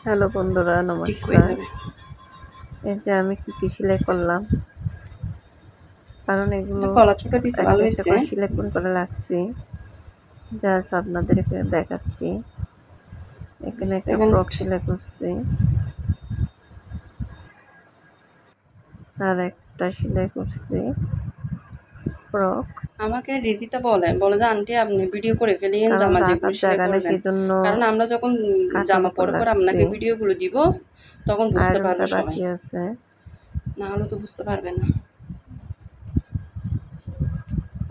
Hello বন্ধুরা, ঠিক হয়ে নমস্কার। যাবে। এই যে আমি কি সেলাই করলাম, কারণ এটা এগুলো গলা ছোট দিছে, ভালো একটা একটা হয়েছে। করে সেলাই করে রাখছি, জাস্ট আপনাদেরকে দেখাচ্ছি। এখানে একটা সেকেন্ড। ফ্রক সেলাই করছি, আর একটা সেলাই করছি ফ্রক। আমাকে রীতিটা বলে যে আন্টি আপনি ভিডিও করে ফেলিয়েন কারণ জামা যেগুলো রাখার সেলাই জায়গা নেই, করবেন, সেই জন্য কারণ আমরা যখন কাটিং জামা করে পরে রাখছি। আপনাকে ভিডিওগুলো দিব তখন বুঝতে আয়রনটা পারবে সবাই, বাকি আছে। না হলে তো বুঝতে পারবে না।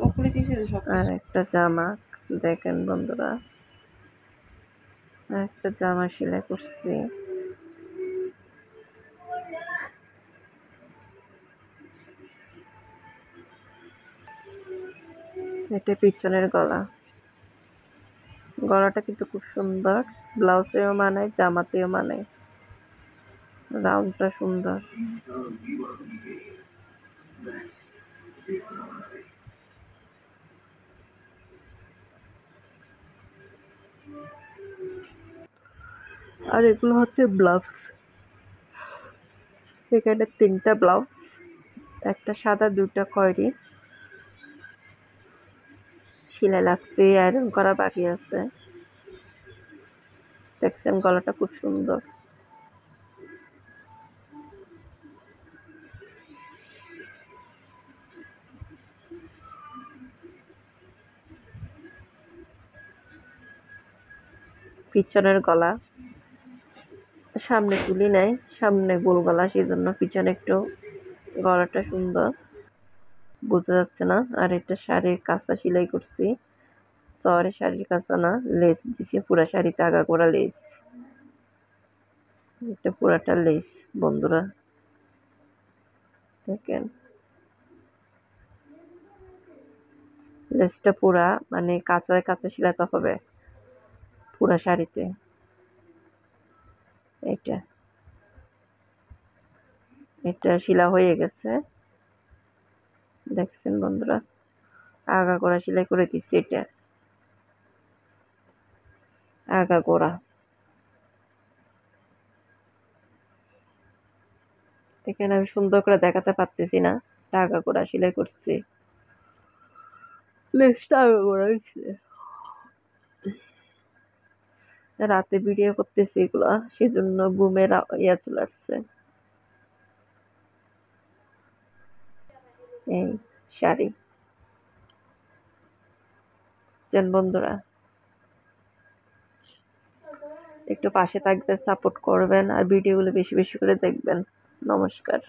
ও করে দিয়েছে তো সব আর কিছু। একটা জামা, দেখেন বন্ধুরা, আর একটা জামা সেলাই করছি। এটা পিছনের গলা। গলাটা কিন্তু খুব সুন্দর, ব্লাউজেও মানায়, জামাতেও মানায়, রাউন্ডটা সুন্দর। আর এগুলো হচ্ছে ব্লাউজ। সেখানে 3টা ব্লাউজ, একটা সাদা, 2টা খয়েরি। সেলাই লাগছে, আয়রন করা বাকি আছে। দেখছেন গলাটা খুব সুন্দর। পিছনের গলা, সামনে তুলি নাই, সামনে গোল গলা, সেই জন্য পিছনে একটু গলাটা সুন্দর, বোঝা যাচ্ছে না। আর এটা শাড়ির কাঁচা সেলাই করছি, সরি শাড়ির কাঁচা না, লেস দিছি পুরা শাড়িতে, আগা করা লেস। এটা পুরাটা লেস বন্ধুরা, দেখেন লেসটা পুরা, মানে কাঁচা কাঁচা সেলাতে হবে পুরা শাড়িতে। এটা এটা শিলা হয়ে গেছে, দেখছেন বন্ধুরা, আগা গোড়া সেলাই করে দিচ্ছি। এটা আগা গোড়া, এখানে আমি সুন্দর করে দেখাতে পারতেছি না, আগা গোড়া সেলাই করছি, লেসটা আগা গোড়া হয়েছে। রাতে ভিডিও করতেছি এগুলা, সেজন্য ঘুমের ইয়া চলে আসছে। এই শাড়ি বন্ধুরা, একটু পাশে থাকবেন, সাপোর্ট করবেন, আর ভিডিওগুলো বেশি বেশি করে দেখবেন। নমস্কার।